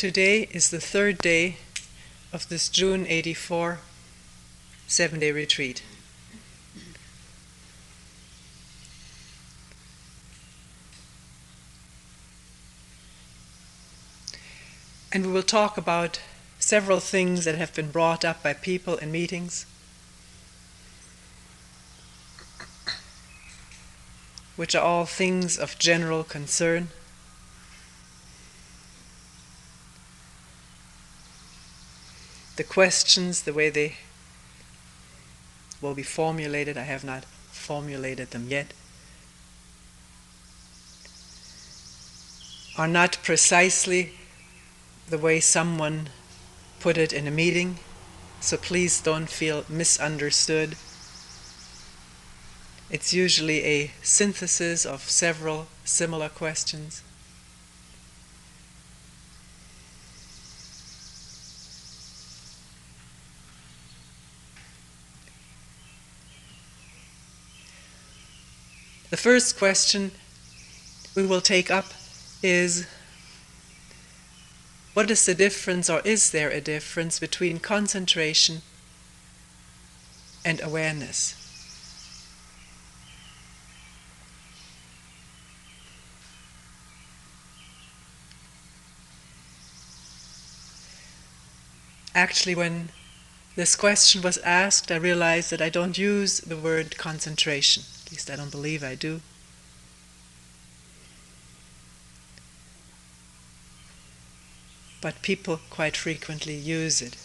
Today is the third day of this June 84 7-day retreat. And we will talk about several things that have been brought up by people in meetings, which are all things of general concern. The questions, the way they will be formulated, I have not formulated them yet, are not precisely the way someone put it in a meeting, so please don't feel misunderstood. It's usually a synthesis of several similar questions. The first question we will take up is, what is the difference, or is there a difference, between concentration and awareness? Actually, when this question was asked, I realized that I don't use the word concentration. At least I don't believe I do. But people quite frequently use it.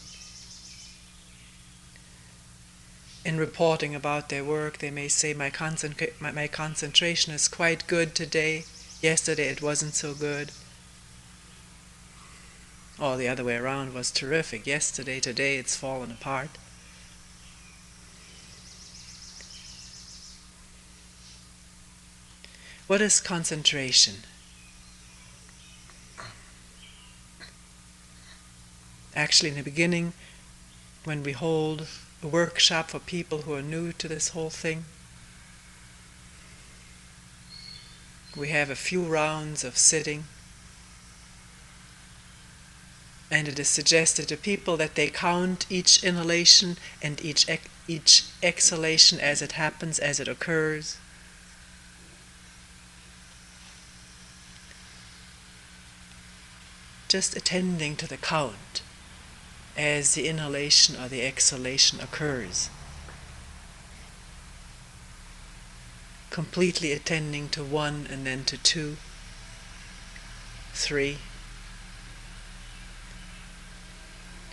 In reporting about their work, they may say, my concentration is quite good today. Yesterday it wasn't so good. Or the other way around, was terrific yesterday, today it's fallen apart. What is concentration? Actually, in the beginning, when we hold a workshop for people who are new to this whole thing, we have a few rounds of sitting, and it is suggested to people that they count each inhalation and each exhalation as it happens, as it occurs. Just attending to the count as the inhalation or the exhalation occurs. Completely attending to 1 and then to 2, 3.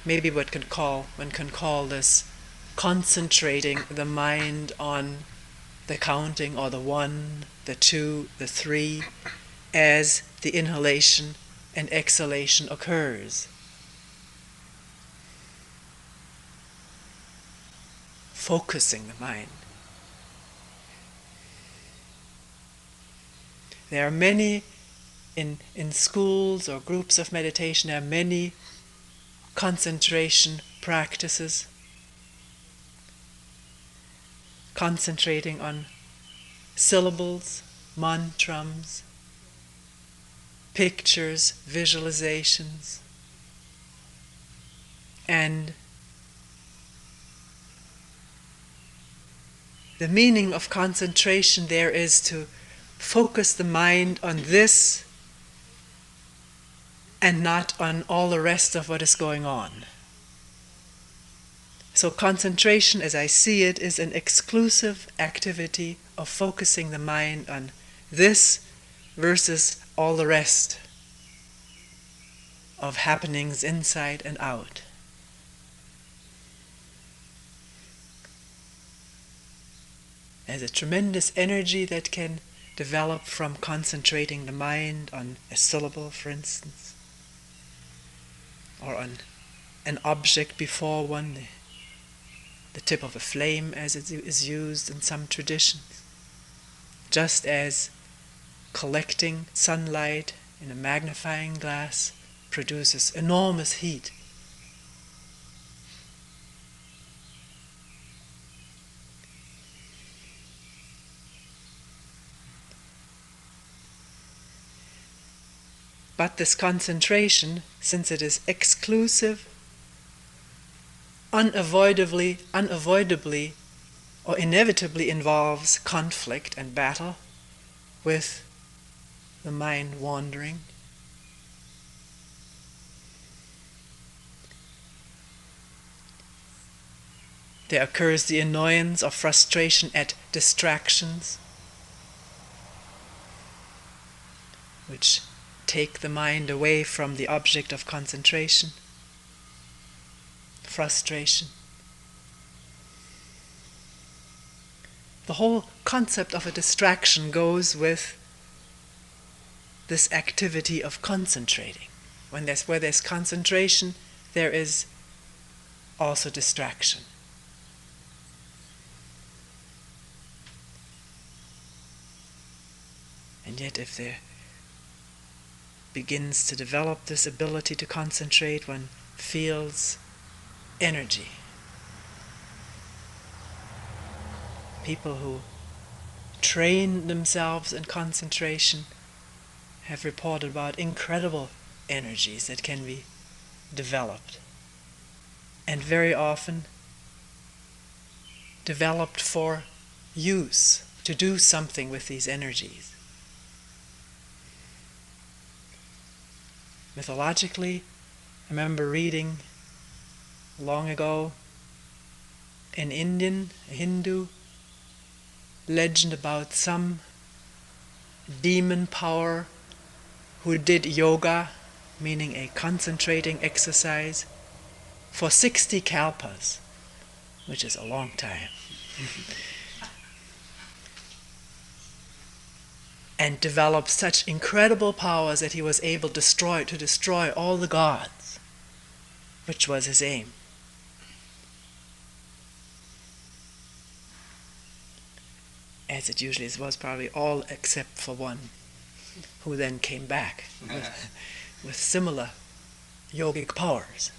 Maybe one can call this concentrating the mind on the counting, or the 1, the 2, the 3, as the inhalation and exhalation occurs. Focusing the mind. There are many, in schools or groups of meditation, there are many concentration practices. Concentrating on syllables, mantras, pictures, visualizations, and the meaning of concentration there is to focus the mind on this and not on all the rest of what is going on. So concentration, as I see it, is an exclusive activity of focusing the mind on this versus all the rest of happenings inside and out. There's a tremendous energy that can develop from concentrating the mind on a syllable, for instance, or on an object before one, the tip of a flame as it is used in some traditions. Just as collecting sunlight in a magnifying glass produces enormous heat, But this concentration, since it is exclusive, unavoidably or inevitably involves conflict and battle with the mind wandering. There occurs the annoyance or frustration at distractions, which take the mind away from the object of concentration. Frustration. The whole concept of a distraction goes with this activity of concentrating. Where there's concentration, there is also distraction. And yet if there begins to develop this ability to concentrate, one feels energy. People who train themselves in concentration have reported about incredible energies that can be developed, and very often developed for use, to do something with these energies. Mythologically, I remember reading long ago an Indian, a Hindu legend about some demon power who did yoga, meaning a concentrating exercise, for 60 kalpas, which is a long time. And developed such incredible powers that he was able to destroy all the gods, which was his aim. As it usually was, probably all except for one, who then came back with similar yogic powers.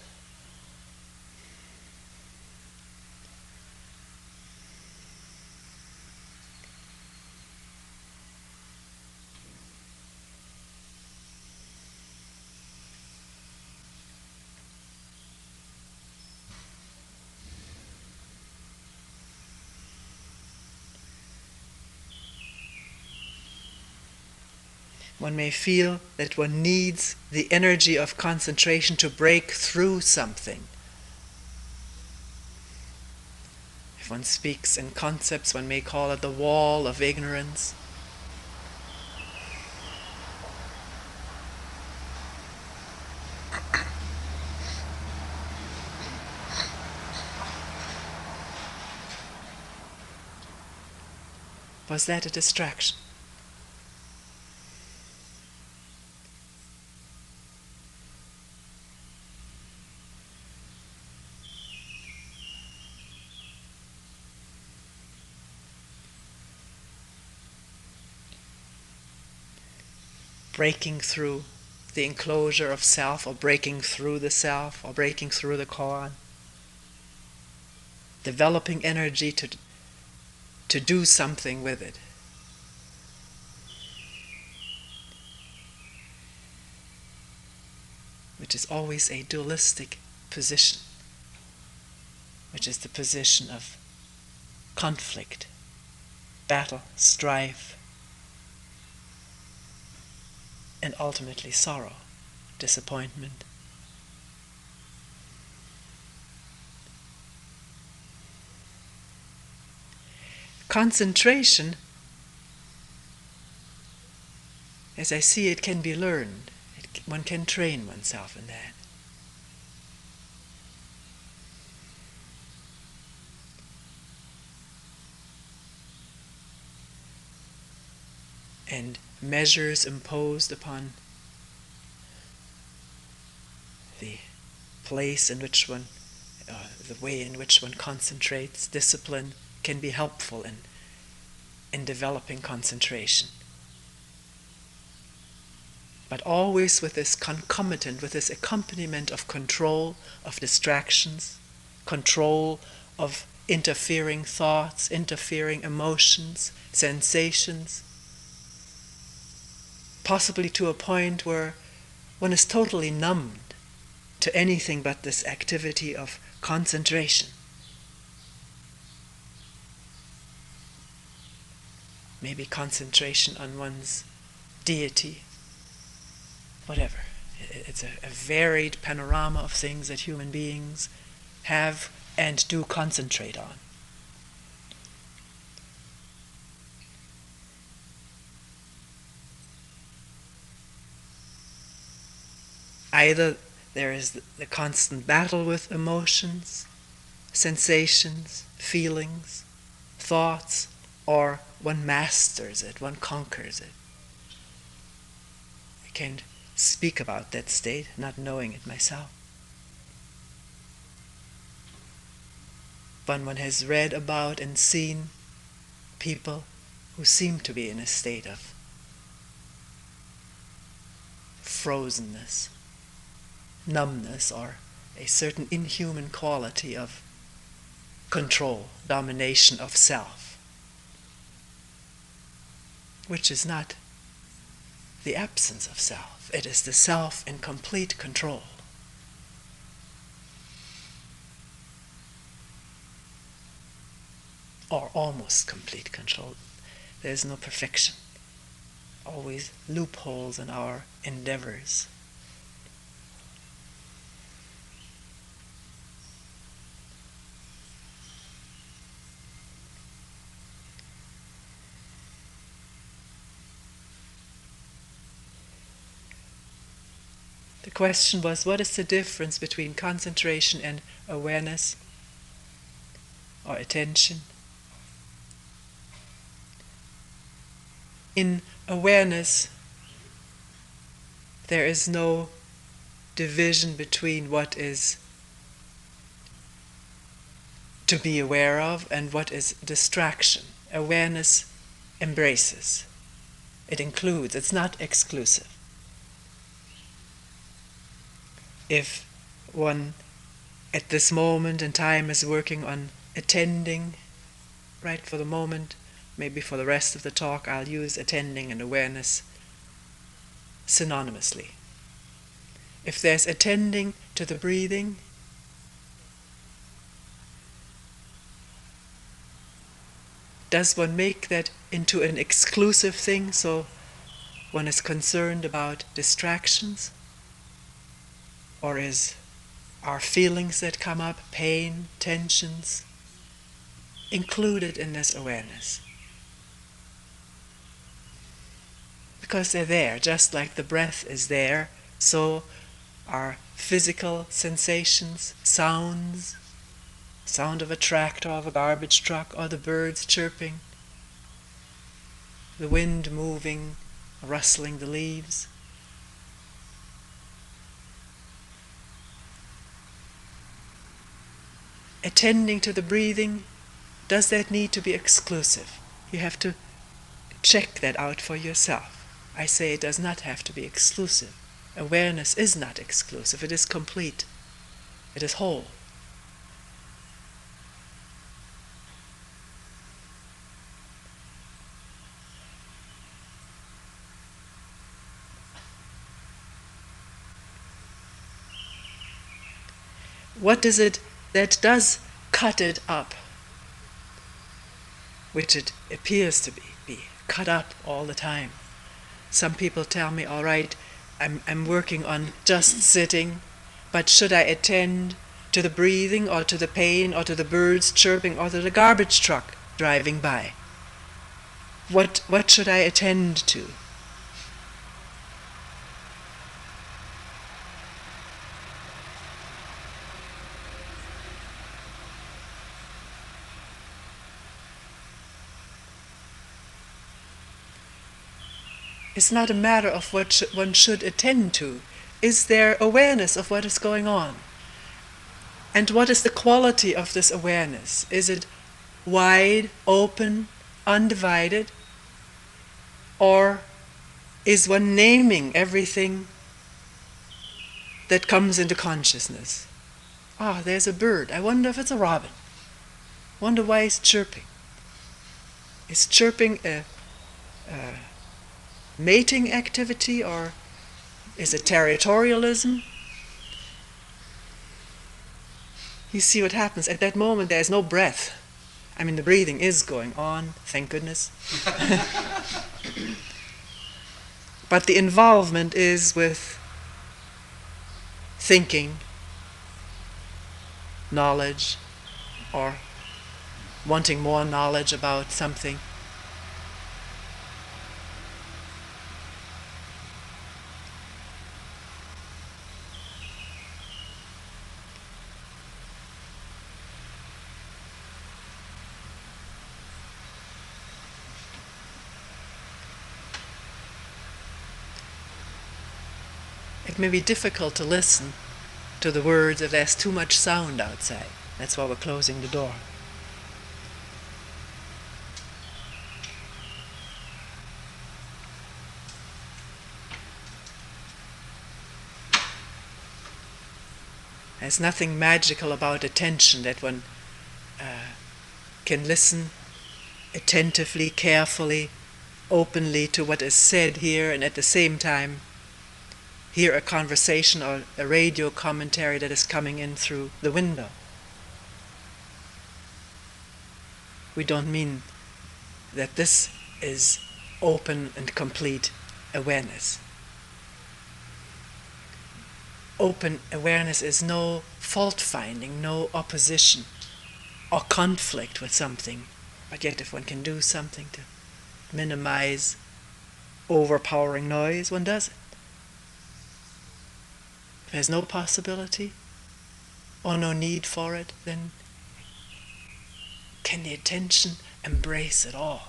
One may feel that one needs the energy of concentration to break through something. If one speaks in concepts, one may call it the wall of ignorance. Was that a distraction? Breaking through the enclosure of self, or breaking through the self, or breaking through the koan. Developing energy to do something with it. Which is always a dualistic position, which is the position of conflict, battle, strife, and ultimately sorrow, disappointment. Concentration, as I see it, can be learned. One can train oneself in that. And measures imposed upon the place in which one, the way in which one concentrates, discipline, can be helpful in developing concentration. But always with this concomitant, with this accompaniment of control of distractions, control of interfering thoughts, interfering emotions, sensations, possibly to a point where one is totally numbed to anything but this activity of concentration. Maybe concentration on one's deity, whatever. It's a varied panorama of things that human beings have and do concentrate on. Either there is the constant battle with emotions, sensations, feelings, thoughts, or one masters it, one conquers it. I can speak about that state, not knowing it myself. But one has read about and seen people who seem to be in a state of frozenness, numbness, or a certain inhuman quality of control, domination of self, which is not the absence of self. It is the self in complete control. Or almost complete control. There is no perfection. Always loopholes in our endeavors. The question was, what is the difference between concentration and awareness or attention? In awareness, there is no division between what is to be aware of and what is distraction. Awareness embraces. It includes, it's not exclusive. If one at this moment in time is working on attending, right, for the moment, maybe for the rest of the talk I'll use attending and awareness synonymously. If there's attending to the breathing, does one make that into an exclusive thing, so one is concerned about distractions? Or are feelings that come up, pain, tensions, included in this awareness? Because they're there, just like the breath is there, so are physical sensations, sounds, sound of a tractor, of a garbage truck, or the birds chirping, the wind moving, rustling the leaves. Attending to the breathing, does that need to be exclusive? You have to check that out for yourself. I say it does not have to be exclusive. Awareness is not exclusive, it is complete, it is whole. What is it that does cut it up, which it appears to be cut up all the time? Some people tell me, all right, I'm working on just sitting, but should I attend to the breathing or to the pain or to the birds chirping or to the garbage truck driving by? What should I attend to? It's not a matter of what one should attend to. Is there awareness of what is going on? And what is the quality of this awareness? Is it wide, open, undivided? Or is one naming everything that comes into consciousness? Ah, there's a bird. I wonder if it's a robin. Wonder why it's chirping. Is chirping a mating activity, or Is it territorialism? You see what happens. At that moment there is no breath. I mean, the breathing is going on, thank goodness. But the involvement is with thinking, knowledge, or wanting more knowledge about something. It may be difficult to listen to the words if there's too much sound outside. That's why we're closing the door. There's nothing magical about attention, that one can listen attentively, carefully, openly to what is said here, and at the same time hear a conversation or a radio commentary that is coming in through the window. We don't mean that this is open and complete awareness. Open awareness is no fault-finding, no opposition or conflict with something. But yet if one can do something to minimize overpowering noise, one does it. If there's no possibility or no need for it, then can the attention embrace it all?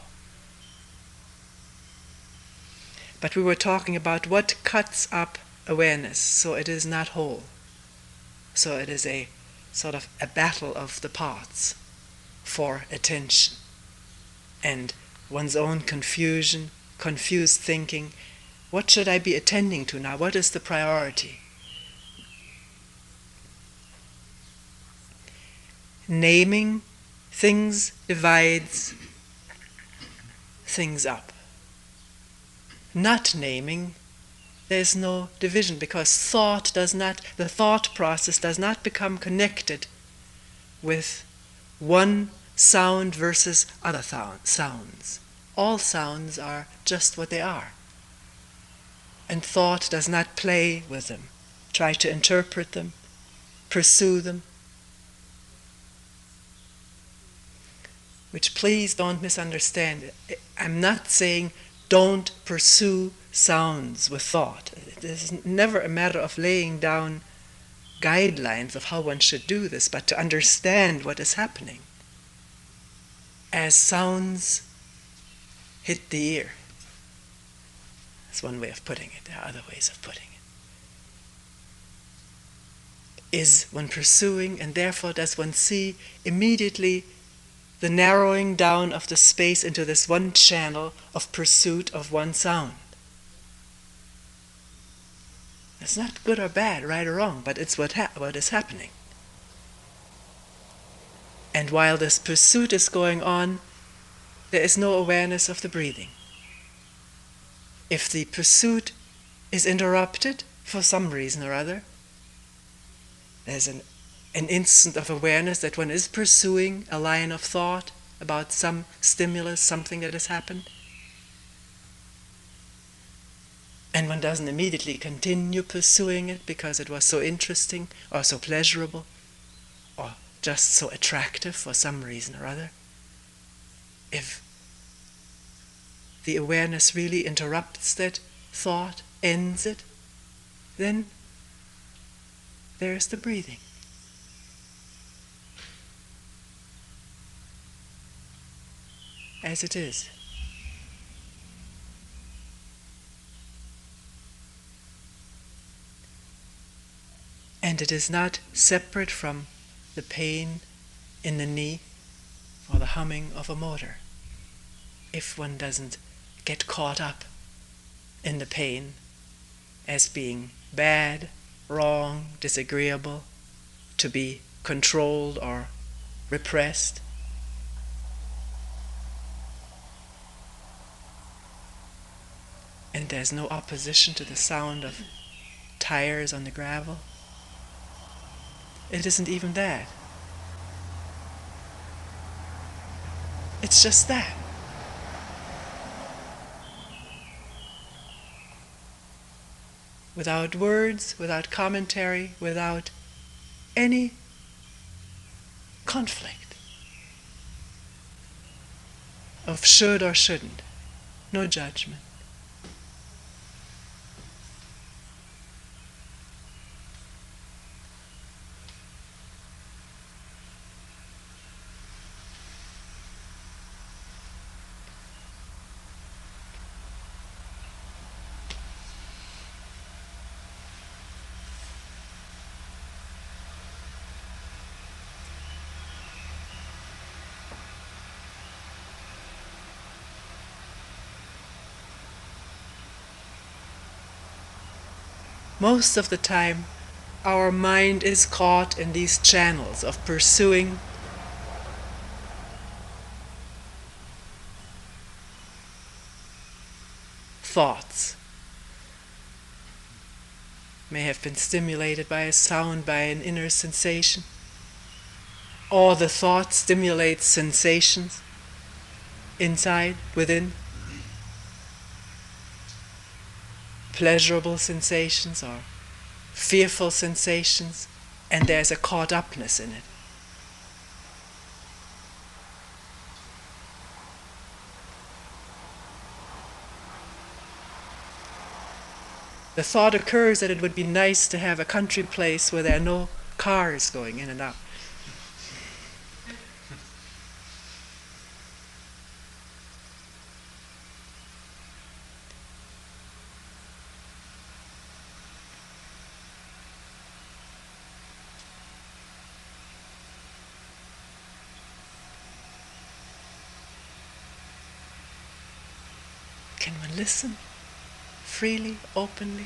But we were talking about what cuts up awareness, so it is not whole. So it is a sort of a battle of the parts for attention. And one's own confusion, confused thinking, what should I be attending to now? What is the priority? Naming things divides things up. Not naming, there's no division, because the thought process does not become connected with one sound versus other sounds. All sounds are just what they are. And thought does not play with them, try to interpret them, pursue them. Which, please don't misunderstand. I'm not saying don't pursue sounds with thought. It is never a matter of laying down guidelines of how one should do this, but to understand what is happening as sounds hit the ear. That's one way of putting it. There are other ways of putting it. Is one pursuing, and therefore does one see immediately the narrowing down of the space into this one channel of pursuit of one sound. It's not good or bad, right or wrong, but it's what is happening. And while this pursuit is going on, there is no awareness of the breathing. If the pursuit is interrupted for some reason or other, there's an instant of awareness that one is pursuing a line of thought about some stimulus, something that has happened. And one doesn't immediately continue pursuing it because it was so interesting or so pleasurable or just so attractive for some reason or other. If the awareness really interrupts that thought, ends it, then there's the breathing. As it is. And it is not separate from the pain in the knee or the humming of a motor. If one doesn't get caught up in the pain as being bad, wrong, disagreeable, to be controlled or repressed. And there's no opposition to the sound of tires on the gravel. It isn't even that. It's just that. Without words, without commentary, without any conflict of should or shouldn't. No judgment. Most of the time, our mind is caught in these channels of pursuing thoughts. May have been stimulated by a sound, by an inner sensation, or the thought stimulates sensations inside, within. Pleasurable sensations or fearful sensations, and there's a caught upness in it. The thought occurs that it would be nice to have a country place where there are no cars going in and out. Can one listen freely, openly?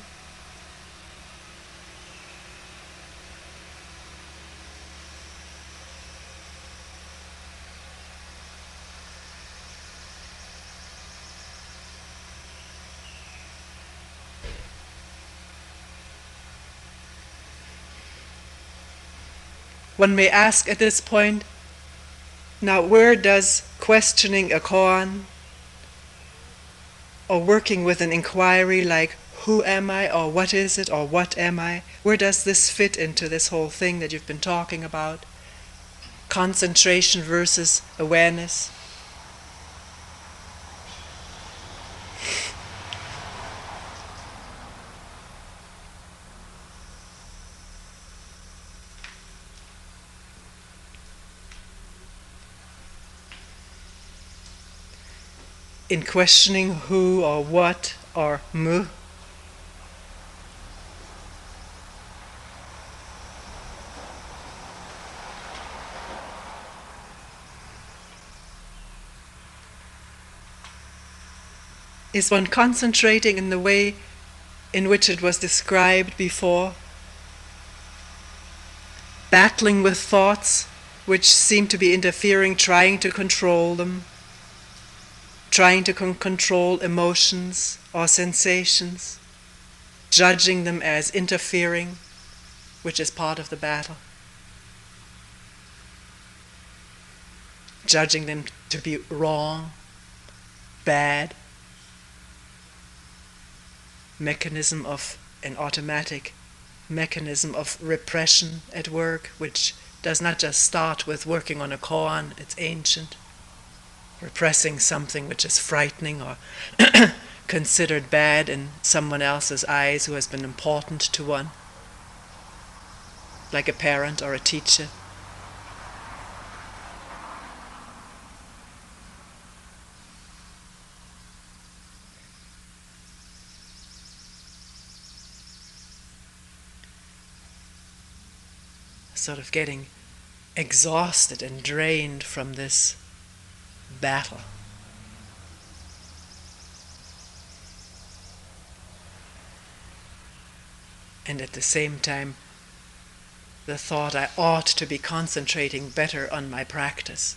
One may ask at this point, now where does questioning a koan or working with an inquiry like, who am I, or what is it, or what am I? Where does this fit into this whole thing that you've been talking about? Concentration versus awareness. In questioning who or what or mu, is one concentrating in the way in which it was described before, battling with thoughts which seem to be interfering, trying to control them, trying to control emotions or sensations, judging them as interfering, which is part of the battle, judging them to be wrong, bad, mechanism of an automatic mechanism of repression at work, which does not just start with working on a koan, it's ancient. Repressing something which is frightening or considered bad in someone else's eyes who has been important to one, like a parent or a teacher. Sort of getting exhausted and drained from this battle. And at the same time, the thought I ought to be concentrating better on my practice.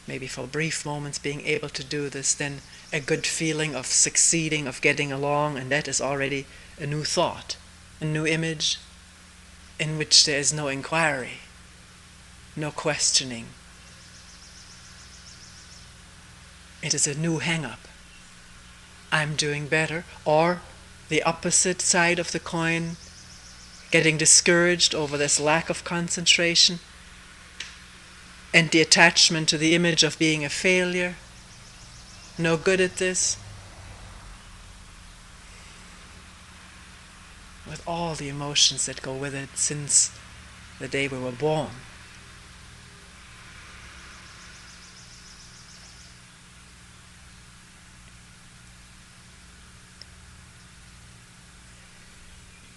maybe for brief moments being able to do this, then a good feeling of succeeding, of getting along, and that is already a new thought, a new image in which there is no inquiry, no questioning. It is a new hang-up. I'm doing better. Or the opposite side of the coin, getting discouraged over this lack of concentration and the attachment to the image of being a failure, no good at this, with all the emotions that go with it since the day we were born.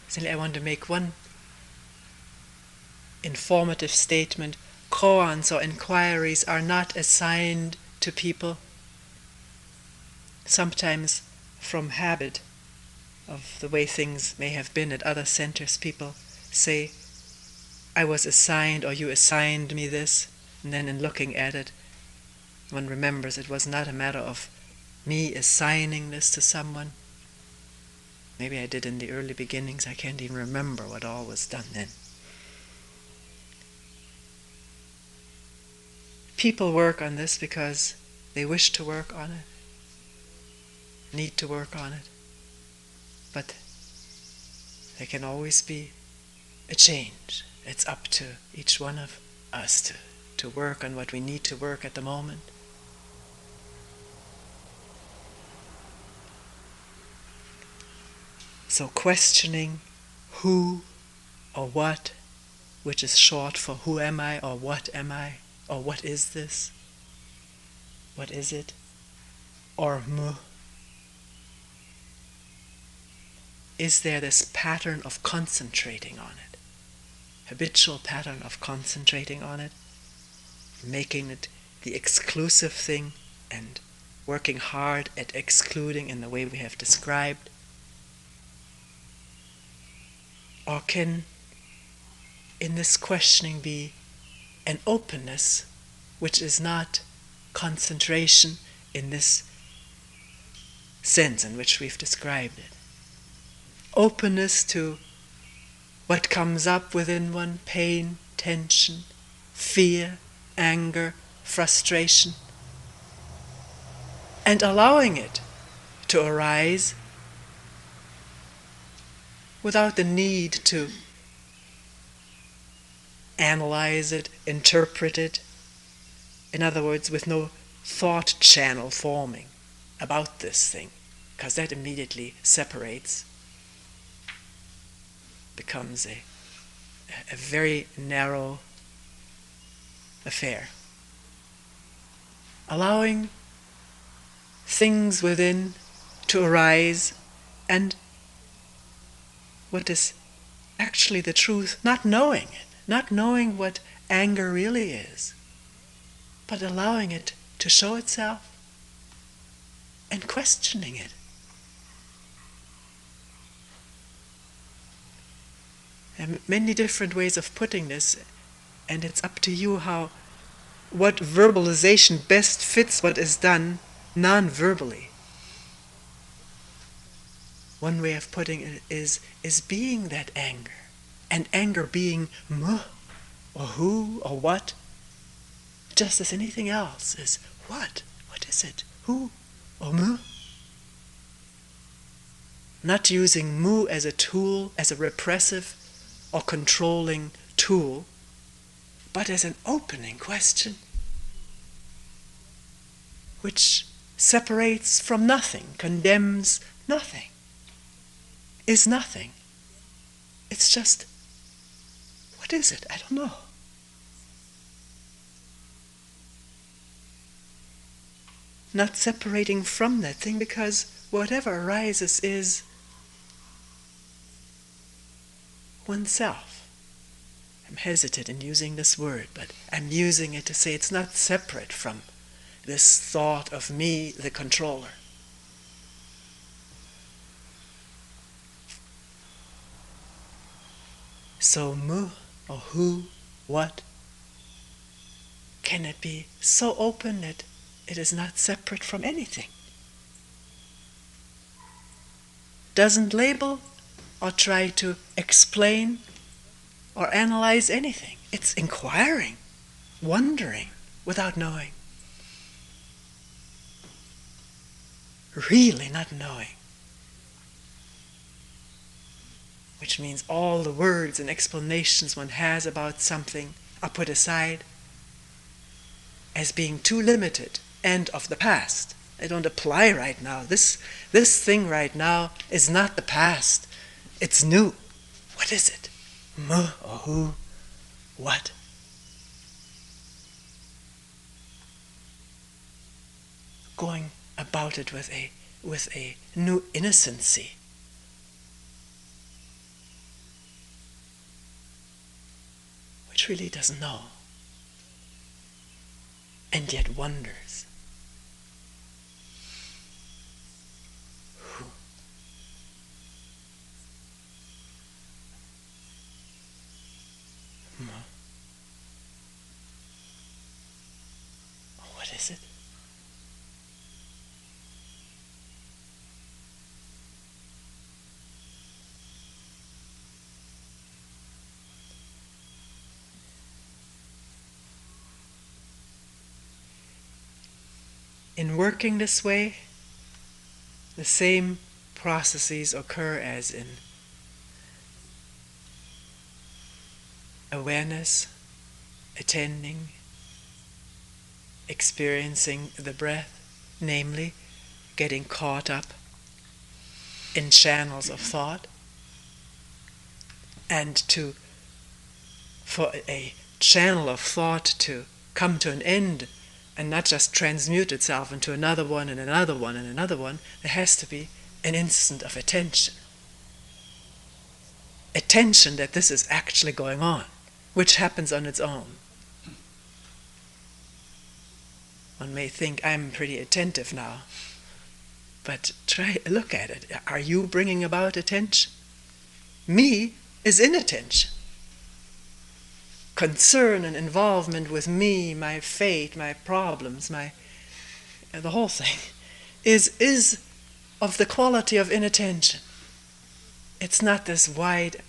Simply I want to make one informative statement. Koans or inquiries are not assigned to people. Sometimes from habit of the way things may have been at other centers, people say, I was assigned, or you assigned me this, and then in looking at it, one remembers it was not a matter of me assigning this to someone. Maybe I did in the early beginnings. I can't even remember what all was done then. People work on this because they wish to work on it, need to work on it. But there can always be a change. It's up to each one of us to work on what we need to work at the moment. So questioning who or what, which is short for who am I, or what am I, or what is this, what is it, or mu. Is there this pattern of concentrating on it, habitual pattern of concentrating on it, making it the exclusive thing and working hard at excluding in the way we have described? Or can, in this questioning, be an openness which is not concentration in this sense in which we've described it? Openness to what comes up within one: pain, tension, fear, anger, frustration, and allowing it to arise without the need to analyze it, interpret it. In other words, with no thought channel forming about this thing, because that immediately separates, becomes a very narrow affair. Allowing things within to arise, and what is actually the truth, not knowing it, not knowing what anger really is, but allowing it to show itself and questioning it. There are many different ways of putting this, and it's up to you what verbalization best fits what is done non-verbally. One way of putting it is being that anger, and anger being mu, or who, or what, just as anything else is what is it, who, or mu. Not using mu as a tool, as a repressive or controlling tool, but as an opening question, which separates from nothing, condemns nothing, is nothing. It's just, what is it? I don't know. Not separating from that thing, because whatever arises is oneself. I'm hesitant in using this word, but I'm using it to say it's not separate from this thought of me, the controller. So mu, or who, what, can it be so open that it is not separate from anything? Doesn't label or try to explain or analyze anything. It's inquiring, wondering, without knowing. Really not knowing. Which means all the words and explanations one has about something are put aside as being too limited and of the past. They don't apply right now. This thing right now is not the past. It's new. What is it? Or who? What? Going about it with a new innocency. Which really doesn't know. And yet wonders. Who? What is it? In working this way, the same processes occur as in awareness, attending, experiencing the breath, namely, getting caught up in channels of thought, and for a channel of thought to come to an end and not just transmute itself into another one and another one and another one, there has to be an instant of attention. Attention that this is actually going on, which happens on its own. One may think, I'm pretty attentive now, but look at it. Are you bringing about attention? Me is inattention. Concern and involvement with me, my fate, my problems, the whole thing, is of the quality of inattention. It's not this wide,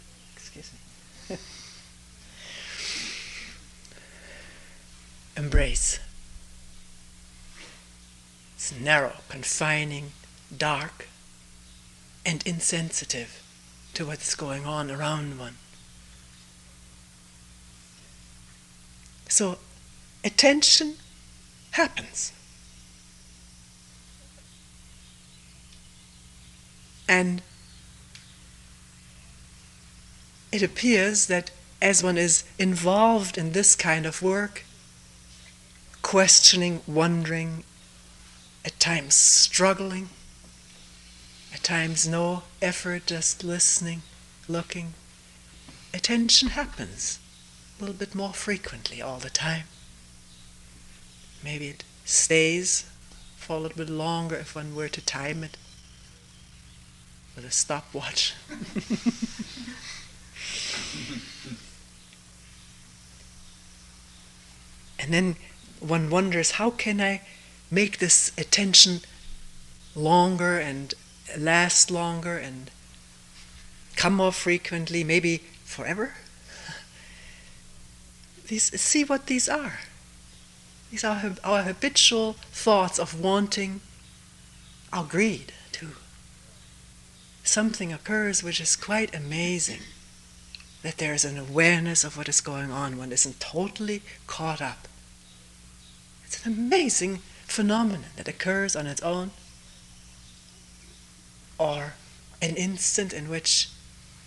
embrace. It's narrow, confining, dark, and insensitive to what's going on around one. So, attention happens. And it appears that as one is involved in this kind of work, questioning, wondering, at times struggling, at times no effort, just listening, looking, attention happens a little bit more frequently all the time. Maybe it stays for a little bit longer if one were to time it with a stopwatch. And then one wonders, how can I make this attention longer and last longer and come more frequently, maybe forever? See what these are. These are our habitual thoughts of wanting, our greed too. Something occurs which is quite amazing, that there is an awareness of what is going on. One isn't totally caught up. It's an amazing phenomenon that occurs on its own, or an instant in which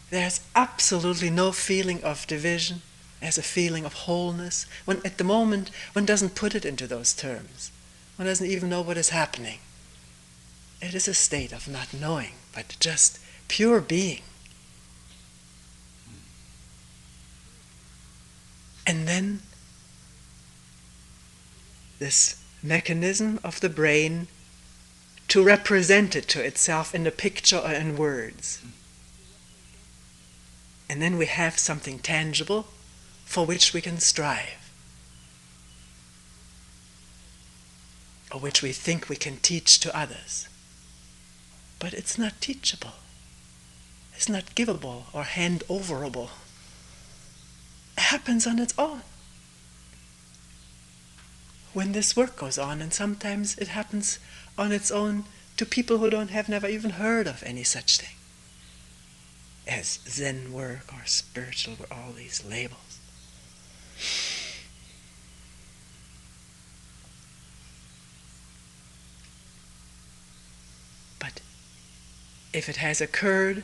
there's absolutely no feeling of division. There's a feeling of wholeness. When at the moment one doesn't put it into those terms. One doesn't even know what is happening. It is a state of not knowing, but just pure being. And then this mechanism of the brain to represent it to itself in a picture or in words. And then we have something tangible for which we can strive. or which we think we can teach to others. But it's not teachable. It's not givable or hand-overable. It happens on its own. When this work goes on, and sometimes it happens on its own to people who have never even heard of any such thing as Zen work or spiritual work, all these labels. But if it has occurred,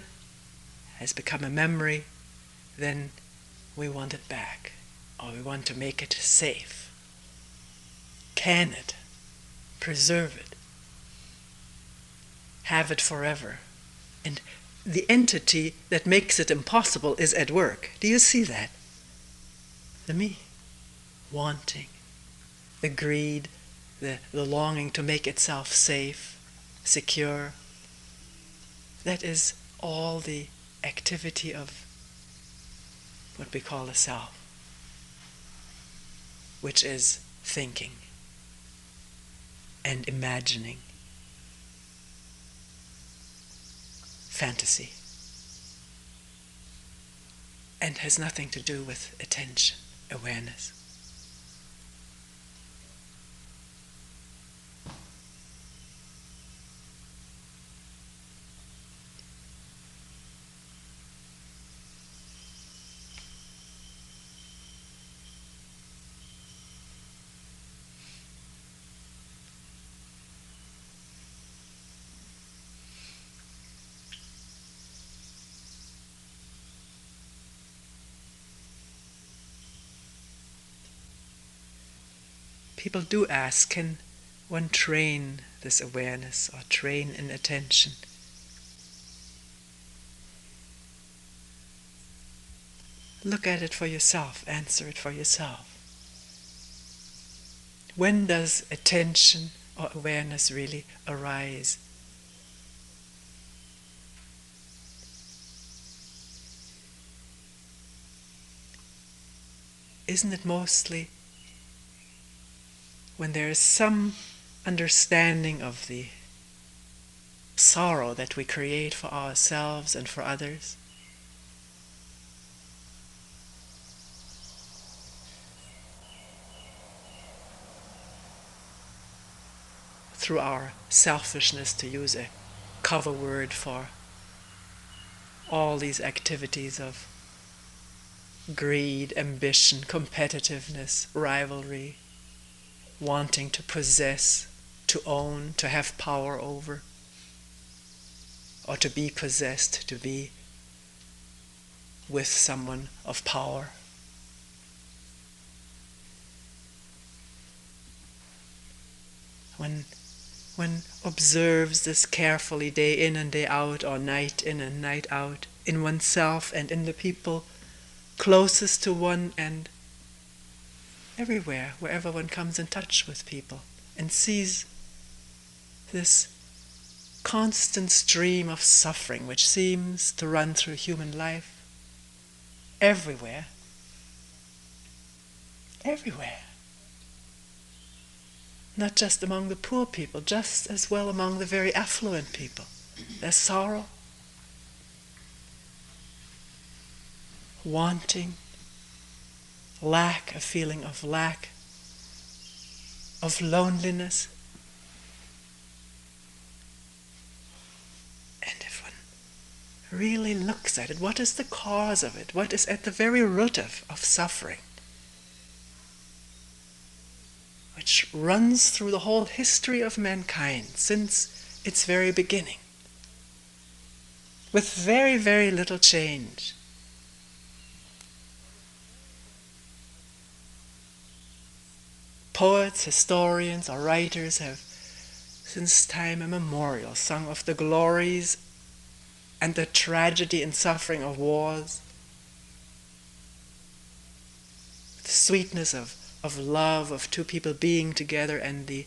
has become a memory, then we want it back, or we want to make it safe. Can it? Preserve it. Have it forever. And the entity that makes it impossible is at work. Do you see that? The me. Wanting. The greed, the longing to make itself safe, secure. That is all the activity of what we call the self, which is thinking and imagining, fantasy, and has nothing to do with attention, awareness. People do ask, can one train this awareness or train in attention? Look at it for yourself, answer it for yourself. When does attention or awareness really arise? Isn't it mostly when there is some understanding of the sorrow that we create for ourselves and for others? Through our selfishness, to use a cover word for all these activities of greed, ambition, competitiveness, rivalry, wanting to possess, to own, to have power over, or to be possessed, to be with someone of power. When one observes this carefully day in and day out, or night in and night out, in oneself and in the people closest to one and everywhere, wherever one comes in touch with people, and sees this constant stream of suffering which seems to run through human life, everywhere, everywhere. Not just among the poor people, just as well among the very affluent people. There's sorrow, wanting, lack, a feeling of lack, of loneliness. And if one really looks at it, what is the cause of it? What is at the very root of suffering? Which runs through the whole history of mankind since its very beginning, with very, very little change. Poets, historians, or writers have, since time immemorial, sung of the glories and the tragedy and suffering of wars, the sweetness of love, of two people being together, and the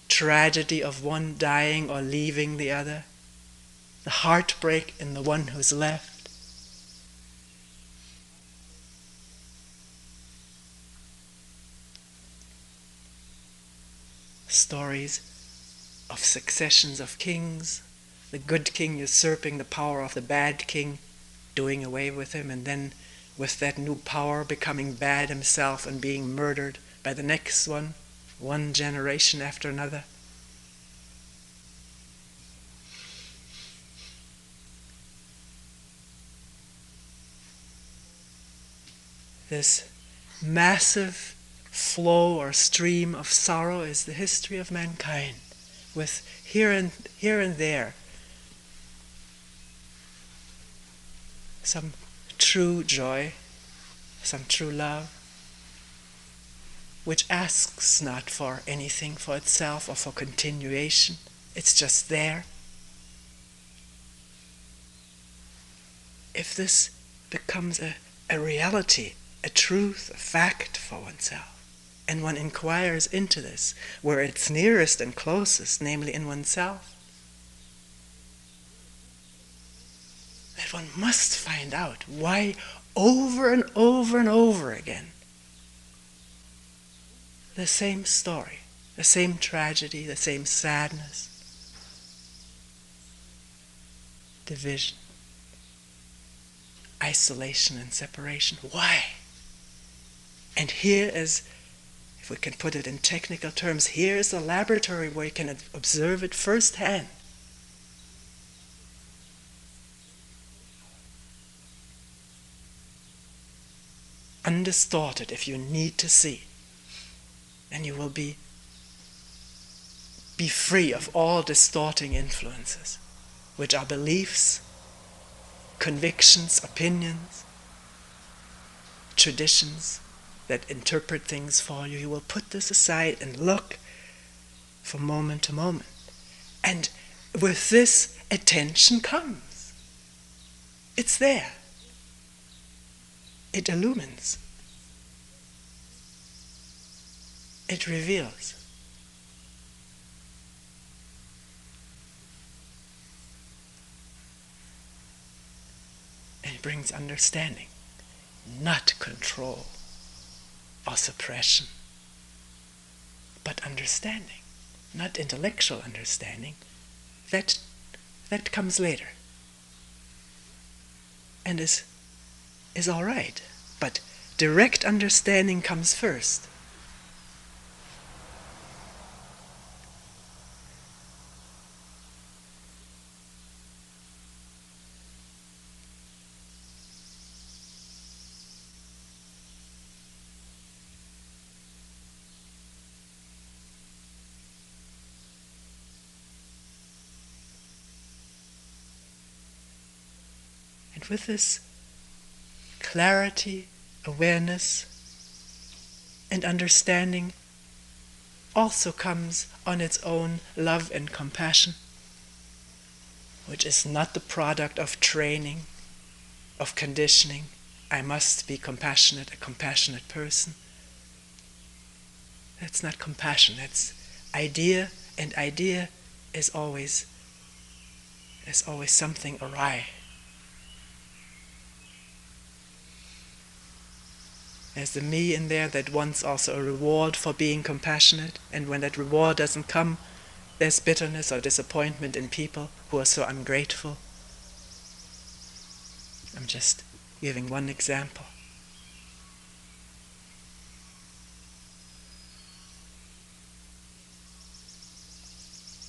tragedy of one dying or leaving the other, the heartbreak in the one who's left. stories of successions of kings, the good king usurping the power of the bad king, doing away with him, and then with that new power becoming bad himself and being murdered by the next one generation after another. This massive flow or stream of sorrow is the history of mankind, with here and there some true joy, some true love, which asks not for anything for itself or for continuation. It's just there. If this becomes a reality, a truth, a fact for oneself, and one inquires into this, where it's nearest and closest, namely in oneself, that one must find out why over and over and over again the same story, the same tragedy, the same sadness, division, isolation and separation. Why? And here is, if we can put it in technical terms, here is a laboratory where you can observe it firsthand. Undistorted, if you need to see. And you will be free of all distorting influences, which are beliefs, convictions, opinions, traditions that interpret things for you. You will put this aside and look from moment to moment. And with this, attention comes. It's there. It illumines. It reveals. And it brings understanding, not control or suppression, but understanding, not intellectual understanding. That comes later and is all right, but direct understanding comes first. And with this clarity, awareness, and understanding also comes on its own love and compassion, which is not the product of training, of conditioning. I must be compassionate, a compassionate person. That's not compassion, that's idea, and idea is always something awry. There's the me in there that wants also a reward for being compassionate, and when that reward doesn't come, there's bitterness or disappointment in people who are so ungrateful. I'm just giving one example.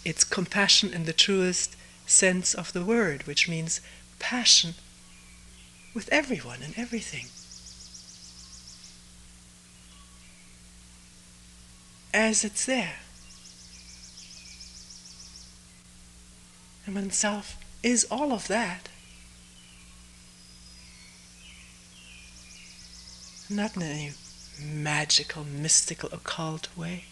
It's compassion in the truest sense of the word, which means passion with everyone and everything. As it's there. And oneself is all of that. Not in any magical, mystical, occult way.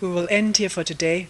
we will end here for today.